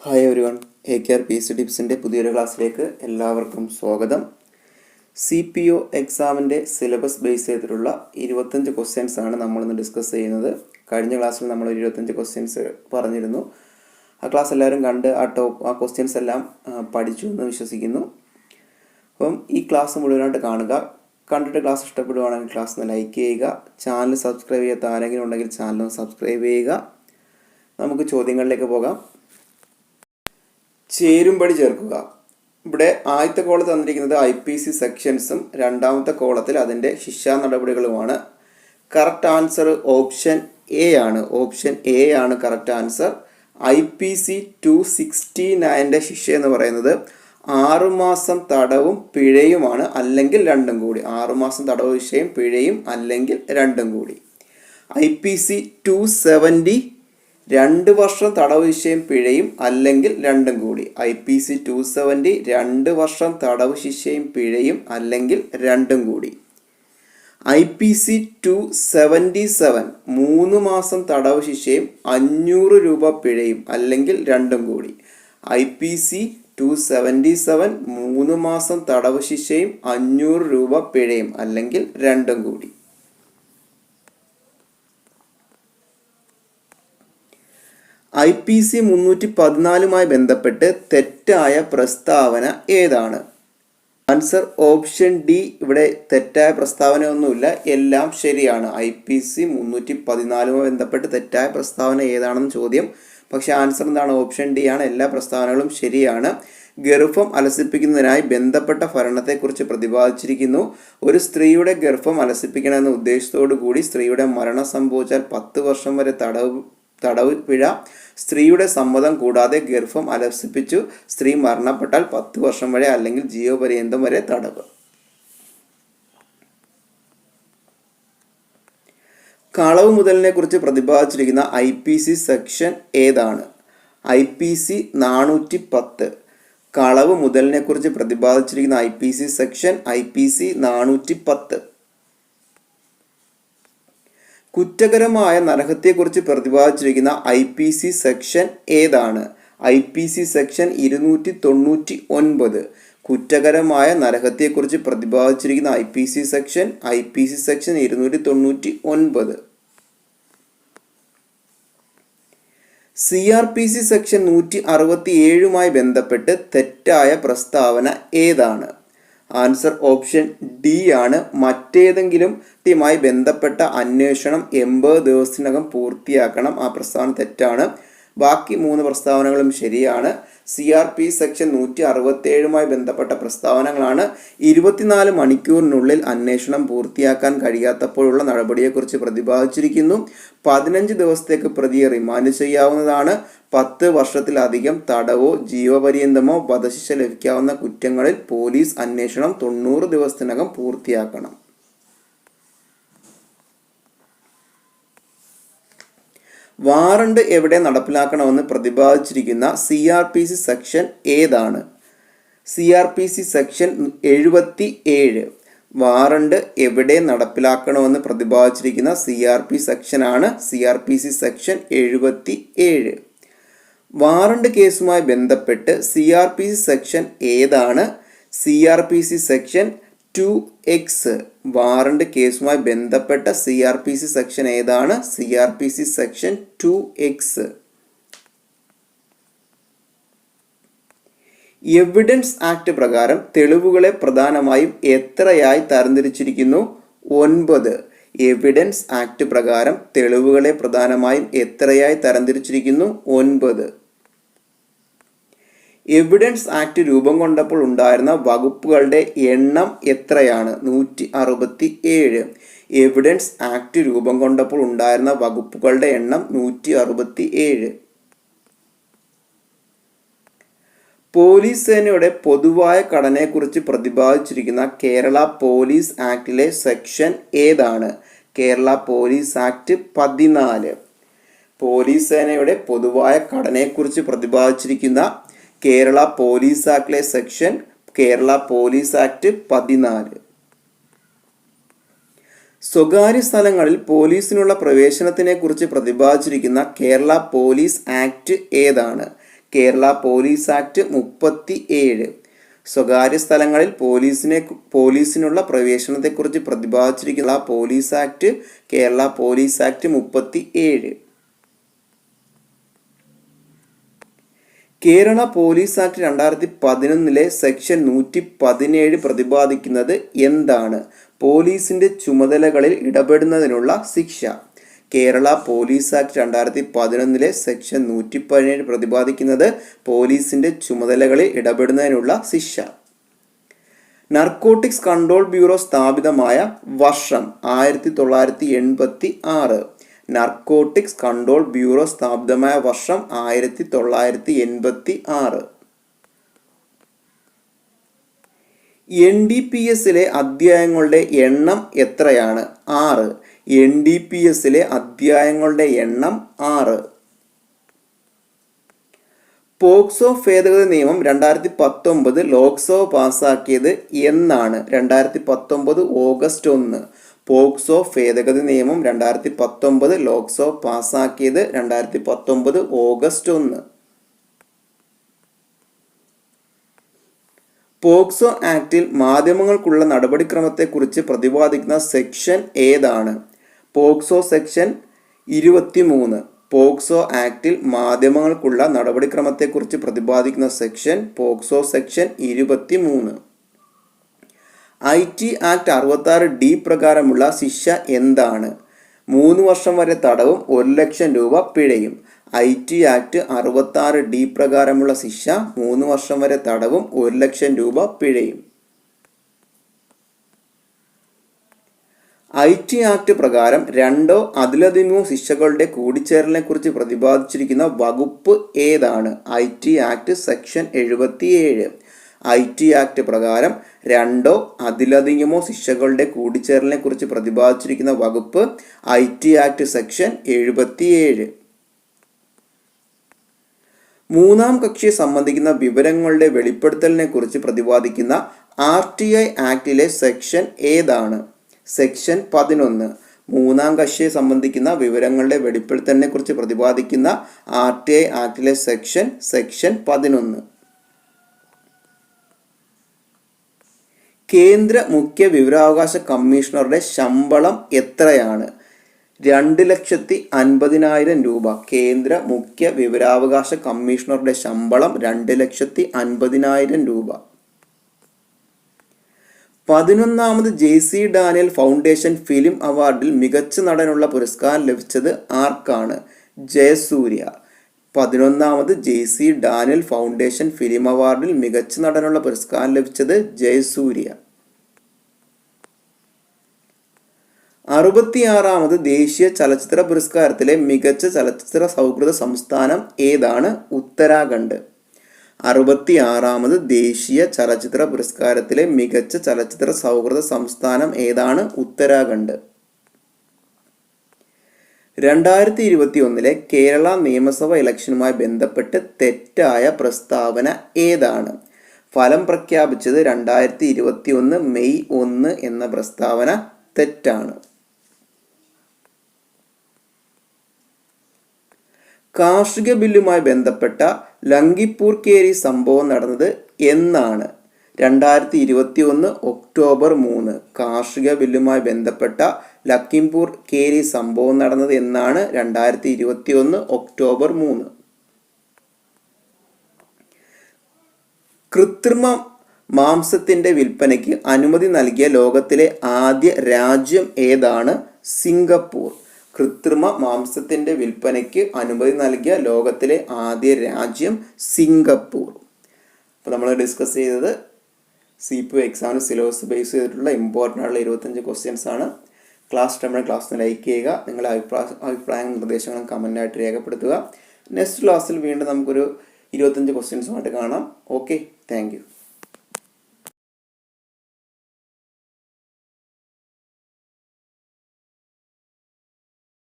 Hi every one, AKR ടിപ്സിൻ്റെ പുതിയൊരു ക്ലാസ്സിലേക്ക് എല്ലാവർക്കും സ്വാഗതം. CPO എക്സാമിൻ്റെ സിലബസ് ബേസ് ചെയ്തിട്ടുള്ള 25 ക്വസ്റ്റ്യൻസ് ആണ് നമ്മളിന്ന് ഡിസ്കസ് ചെയ്യുന്നത്. കഴിഞ്ഞ ക്ലാസ്സിൽ നമ്മൾ 25 ക്വസ്റ്റ്യൻസ് പറഞ്ഞിരുന്നു. ആ ക്ലാസ് എല്ലാവരും കണ്ട് ആ ക്വസ്റ്റ്യൻസ് എല്ലാം പഠിച്ചു എന്ന് വിശ്വസിക്കുന്നു. അപ്പം ഈ ക്ലാസ് മുഴുവനായിട്ട് കാണുക. കണ്ടിട്ട് ക്ലാസ് ഇഷ്ടപ്പെടുകയാണെങ്കിൽ ക്ലാസ് ഒന്ന് ലൈക്ക് ചെയ്യുക. ചാനൽ സബ്സ്ക്രൈബ് ചെയ്യാത്ത ആരെങ്കിലും ഉണ്ടെങ്കിൽ ചാനൽ സബ്സ്ക്രൈബ് ചെയ്യുക. നമുക്ക് ചോദ്യങ്ങളിലേക്ക് പോകാം. ചേരുംപടി ചേർക്കുക. ഇവിടെ ആദ്യത്തെ കോളത്തിൽ തന്നിരിക്കുന്നത് IPC സെക്ഷൻസും രണ്ടാമത്തെ കോളത്തിൽ അതിൻ്റെ ശിക്ഷാ നടപടികളുമാണ്. കറക്റ്റ് ആൻസർ ഓപ്ഷൻ എ ആണ്. ഓപ്ഷൻ എ ആണ് കറക്റ്റ് ആൻസർ. IPC 269 ശിക്ഷ എന്ന് പറയുന്നത് 6 മാസം തടവും പിഴയുമാണ്, അല്ലെങ്കിൽ രണ്ടും കൂടി. 6 മാസം തടവ് ശിക്ഷയും പിഴയും അല്ലെങ്കിൽ രണ്ടും കൂടി. IPC 270 2 വർഷം തടവ് ശിക്ഷയും പിഴയും അല്ലെങ്കിൽ രണ്ടും കൂടി. IPC 270 2 വർഷം തടവ് ശിക്ഷയും പിഴയും അല്ലെങ്കിൽ രണ്ടും കൂടി. IPC 277 3 മാസം തടവ് ശിക്ഷയും 500 രൂപ പിഴയും അല്ലെങ്കിൽ രണ്ടും കൂടി. IPC 277 3 മാസം തടവ് ശിക്ഷയും 500 രൂപ പിഴയും അല്ലെങ്കിൽ രണ്ടും കൂടി. IPC 314 ബന്ധപ്പെട്ട് തെറ്റായ പ്രസ്താവന ഏതാണ്? Answer option D. ഇവിടെ തെറ്റായ പ്രസ്താവനയൊന്നുമില്ല, എല്ലാം ശരിയാണ്. IPC 314 ബന്ധപ്പെട്ട് തെറ്റായ പ്രസ്താവന ഏതാണെന്ന് ചോദ്യം. പക്ഷേ ആൻസർ എന്താണ്? ഓപ്ഷൻ ഡി ആണ്. എല്ലാ പ്രസ്താവനകളും ശരിയാണ്. ഗർഭം അലസിപ്പിക്കുന്നതിനായി ബന്ധപ്പെട്ട ഭരണത്തെക്കുറിച്ച് പ്രതിപാദിച്ചിരിക്കുന്നു. ഒരു സ്ത്രീയുടെ ഗർഭം അലസിപ്പിക്കണമെന്ന ഉദ്ദേശത്തോടു കൂടി സ്ത്രീയുടെ മരണം സംഭവിച്ചാൽ 10 വർഷം വരെ തടവ് പിഴ. സ്ത്രീയുടെ സമ്മതം കൂടാതെ ഗർഭം അലസിപ്പിച്ചു സ്ത്രീ മരണപ്പെട്ടാൽ 10 വർഷം വരെ അല്ലെങ്കിൽ ജീവപര്യന്തം വരെ തടവ്. കളവ് മുതലിനെ കുറിച്ച് പ്രതിപാദിച്ചിരിക്കുന്ന IPC സെക്ഷൻ ഏതാണ്? IPC 410. കളവ് മുതലിനെ കുറിച്ച് പ്രതിപാദിച്ചിരിക്കുന്ന IPC സെക്ഷൻ IPC 410. കുറ്റകരമായ നരഹത്യയെക്കുറിച്ച് പ്രതിപാദിച്ചിരിക്കുന്ന IPC സെക്ഷൻ ഏതാണ്? IPC section 299. കുറ്റകരമായ നരഹത്യയെക്കുറിച്ച് പ്രതിപാദിച്ചിരിക്കുന്ന IPC സെക്ഷൻ 299. CRPC സെക്ഷൻ 167 ബന്ധപ്പെട്ട് തെറ്റായ പ്രസ്താവന ഏതാണ്? ആൻസർ ഓപ്ഷൻ ഡി ആണ്. മറ്റേതെങ്കിലും മായി ബന്ധപ്പെട്ട അന്വേഷണം 80 ദിവസത്തിനകം പൂർത്തിയാക്കണം. ആ പ്രസ്താവന തെറ്റാണ്. ബാക്കി 3 പ്രസ്താവനകളും ശരിയാണ്. CRPC സെക്ഷൻ 167 ബന്ധപ്പെട്ട പ്രസ്താവനകളാണ്. 24 മണിക്കൂറിനുള്ളിൽ അന്വേഷണം പൂർത്തിയാക്കാൻ കഴിയാത്തപ്പോഴുള്ള നടപടിയെക്കുറിച്ച് പ്രതിപാദിച്ചിരിക്കുന്നു. 15 ദിവസത്തേക്ക് പ്രതിയെ റിമാൻഡ് ചെയ്യാവുന്നതാണ്. 10 വർഷത്തിലധികം തടവോ ജീവപര്യന്തമോ വധശിക്ഷ ലഭിക്കാവുന്ന കുറ്റങ്ങളിൽ പോലീസ് അന്വേഷണം 90 ദിവസത്തിനകം പൂർത്തിയാക്കണം. വാറണ്ട് എവിടെ നടപ്പിലാക്കണമെന്ന് പ്രതിപാദിച്ചിരിക്കുന്ന CRPC സെക്ഷൻ ഏതാണ്? CRPC section 77. വാറണ്ട് എവിടെ നടപ്പിലാക്കണമെന്ന് പ്രതിപാദിച്ചിരിക്കുന്ന CRPC സെക്ഷനാണ് CRPC സെക്ഷൻ 77. വാറണ്ട് കേസുമായി ബന്ധപ്പെട്ട് CRPC സെക്ഷൻ ഏതാണ്? CRPC section 2X. വാറണ്ട് കേസുമായി ബന്ധപ്പെട്ട CRPC സെക്ഷൻ ഏതാണ്? CRPC section 2X. Evidence act പ്രകാരം തെളിവുകളെ പ്രധാനമായും എത്രയായി തരംതിരിച്ചിരിക്കുന്നു? 9. എവിഡൻസ് ആക്ട് പ്രകാരം തെളിവുകളെ പ്രധാനമായും എത്രയായി തരംതിരിച്ചിരിക്കുന്നു? 9. എവിഡൻസ് ആക്ട് രൂപം കൊണ്ടപ്പോൾ ഉണ്ടായിരുന്ന വകുപ്പുകളുടെ എണ്ണം എത്രയാണ്? 167. എവിഡൻസ് ആക്ട് രൂപം കൊണ്ടപ്പോൾ ഉണ്ടായിരുന്ന വകുപ്പുകളുടെ എണ്ണം 167. പോലീസ് സേനയുടെ പൊതുവായ ഘടനയെക്കുറിച്ച് പ്രതിപാദിച്ചിരിക്കുന്ന കേരള പോലീസ് ആക്ടിലെ സെക്ഷൻ ഏതാണ്? Kerala police act 14. പോലീസ് സേനയുടെ പൊതുവായ ഘടനയെക്കുറിച്ച് പ്രതിപാദിച്ചിരിക്കുന്ന കേരള പോലീസ് ആക്ടിലെ സെക്ഷൻ കേരള പോലീസ് ആക്ട് 14. സ്വകാര്യ സ്ഥലങ്ങളിൽ പോലീസിനുള്ള പ്രവേശനത്തിനെ കുറിച്ച് പ്രതിപാദിച്ചിരിക്കുന്ന കേരള പോലീസ് ആക്ട് ഏതാണ്? Kerala police act 37. സ്വകാര്യ സ്ഥലങ്ങളിൽ പോലീസിനുള്ള പ്രവേശനത്തെക്കുറിച്ച് പ്രതിപാദിച്ചിരിക്കുന്ന police act Kerala police act 37. Kerala police act 2011 section 117 പ്രതിപാദിക്കുന്നത് എന്താണ്? പോലീസിന്റെ ചുമതലകളിൽ ഇടപെടുന്നതിനുള്ള ശിക്ഷ. കേരള പോലീസ് ആക്ട് 2011 സെക്ഷൻ 117 പ്രതിപാദിക്കുന്നത് പോലീസിന്റെ ചുമതലകളിൽ ഇടപെടുന്നതിനുള്ള ശിക്ഷ. നർക്കോട്ടിക്സ് കൺട്രോൾ ബ്യൂറോ സ്ഥാപിതമായ വർഷം 1986. നർക്കോട്ടിക്സ് കൺട്രോൾ ബ്യൂറോ സ്ഥാപിതമായ വർഷം 1986. NDPSലെ അധ്യായങ്ങളുടെ എണ്ണം എത്രയാണ്? 6. NDPSലെ അധ്യായങ്ങളുടെ എണ്ണം 6. പോക്സോ ഭേദഗതി നിയമം 2019 ലോക്സഭ പാസാക്കിയത് എന്നാണ്? 2019 ഓഗസ്റ്റ് 1. പോക്സോ ഭേദഗതി നിയമം 2019 ലോക്സഭ പാസാക്കിയത് 2019 ഓഗസ്റ്റ് 1. പോക്സോ ആക്ടിൽ മാധ്യമങ്ങൾക്കുള്ള നടപടിക്രമത്തെക്കുറിച്ച് പ്രതിപാദിക്കുന്ന സെക്ഷൻ ഏതാണ്? POCSO section 23. പോക്സോ ആക്ടിൽ മാധ്യമങ്ങൾക്കുള്ള നടപടിക്രമത്തെക്കുറിച്ച് പ്രതിപാദിക്കുന്ന section POCSO section 23. IT act 66D പ്രകാരമുള്ള ശിക്ഷ എന്താണ്? 3 വർഷം വരെ തടവും 1 ലക്ഷം രൂപ പിഴയും. IT ആക്ട് 66D പ്രകാരമുള്ള ശിക്ഷ 3 വർഷം വരെ തടവും 1 ലക്ഷം രൂപ പിഴയും. IT ആക്ട് പ്രകാരം 2 അതിലധികമോ ശിക്ഷകളുടെ കൂടിച്ചേരലിനെ കുറിച്ച് പ്രതിപാദിച്ചിരിക്കുന്ന വകുപ്പ് ഏതാണ്? IT act section 77. IT act പ്രകാരം 2 അതിലധികമോ ശിക്ഷകളുടെ കൂടിച്ചേരലിനെ കുറിച്ച് പ്രതിപാദിച്ചിരിക്കുന്ന വകുപ്പ് IT ആക്ട് സെക്ഷൻ 77. മൂന്നാം കക്ഷിയെ സംബന്ധിക്കുന്ന വിവരങ്ങളുടെ വെളിപ്പെടുത്തലിനെ കുറിച്ച് പ്രതിപാദിക്കുന്ന RTI ആക്ടിലെ സെക്ഷൻ ഏതാണ്? സെക്ഷൻ 11. മൂന്നാം കക്ഷിയെ സംബന്ധിക്കുന്ന വിവരങ്ങളുടെ വെളിപ്പെടുത്തലിനെ കുറിച്ച് പ്രതിപാദിക്കുന്ന RTI ആക്ടിലെ സെക്ഷൻ 11. കേന്ദ്ര മുഖ്യ വിവരാവകാശ കമ്മീഷണറുടെ ശമ്പളം എത്രയാണ്? 2,50,000 രൂപ. കേന്ദ്ര മുഖ്യ വിവരാവകാശ കമ്മീഷണറുടെ ശമ്പളം 2,50,000 രൂപ. 11ാമത് JC ഡാനിയൽ ഫൗണ്ടേഷൻ ഫിലിം അവാർഡിൽ മികച്ച നടനുള്ള പുരസ്കാരം ലഭിച്ചത് ആർക്കാണ്? ജയസൂര്യ. 11ാമത് JC ഡാനിയൽ ഫൗണ്ടേഷൻ ഫിലിം അവാർഡിൽ മികച്ച നടനുള്ള പുരസ്കാരം ലഭിച്ചത് ജയസൂര്യ. 66ാമത് ദേശീയ ചലച്ചിത്ര പുരസ്കാരത്തിലെ മികച്ച ചലച്ചിത്ര സൗഹൃദ സംസ്ഥാനം ഏതാണ്? ഉത്തരാഖണ്ഡ്. 66ാമത് ദേശീയ ചലച്ചിത്ര പുരസ്കാരത്തിലെ മികച്ച ചലച്ചിത്ര സൗഹൃദ സംസ്ഥാനം ഏതാണ്? ഉത്തരാഖണ്ഡ്. 2021 കേരള നിയമസഭ ഇലക്ഷനുമായി ബന്ധപ്പെട്ട് തെറ്റായ പ്രസ്താവന ഏതാണ്? ഫലം പ്രഖ്യാപിച്ചത് 2021 മെയ് 1 എന്ന പ്രസ്താവന തെറ്റാണ്. കാർഷിക ബില്ലുമായി ബന്ധപ്പെട്ട ലങ്കിപ്പൂർ കേരി സംഭവം നടന്നത് എന്നാണ്? 2021 ഒക്ടോബർ 3. കാർഷിക ബില്ലുമായി ബന്ധപ്പെട്ട ലക്കിംപൂർ കേരി സംഭവം നടന്നത് എന്നാണ്? 2021 ഒക്ടോബർ 3. കൃത്രിമ മാംസത്തിന്റെ വിൽപ്പനയ്ക്ക് അനുമതി നൽകിയ ലോകത്തിലെ ആദ്യ രാജ്യം ഏതാണ്? സിംഗപ്പൂർ. കൃത്രിമ മാംസത്തിന്റെ വിൽപ്പനയ്ക്ക് അനുമതി നൽകിയ ലോകത്തിലെ ആദ്യ രാജ്യം സിംഗപ്പൂർ. അപ്പോൾ നമ്മൾ ഡിസ്കസ് ചെയ്തത് CPO എക്സാമിന് സിലബസ് ബേസ് ചെയ്തിട്ടുള്ള ഇമ്പോർട്ടൻ്റ് ആയിട്ടുള്ള 25 ക്വസ്റ്റ്യൻസ് ആണ്. നമ്മുടെ ക്ലാസ്സിന് ലൈക്ക് ചെയ്യുക. നിങ്ങളുടെ അഭിപ്രായങ്ങളും നിർദ്ദേശങ്ങളും കമൻ്റായിട്ട് രേഖപ്പെടുത്തുക. നെക്സ്റ്റ് ക്ലാസ്സിൽ വീണ്ടും നമുക്കൊരു 25 ക്വസ്റ്റ്യൻസുമായിട്ട് കാണാം. Okay, thank you.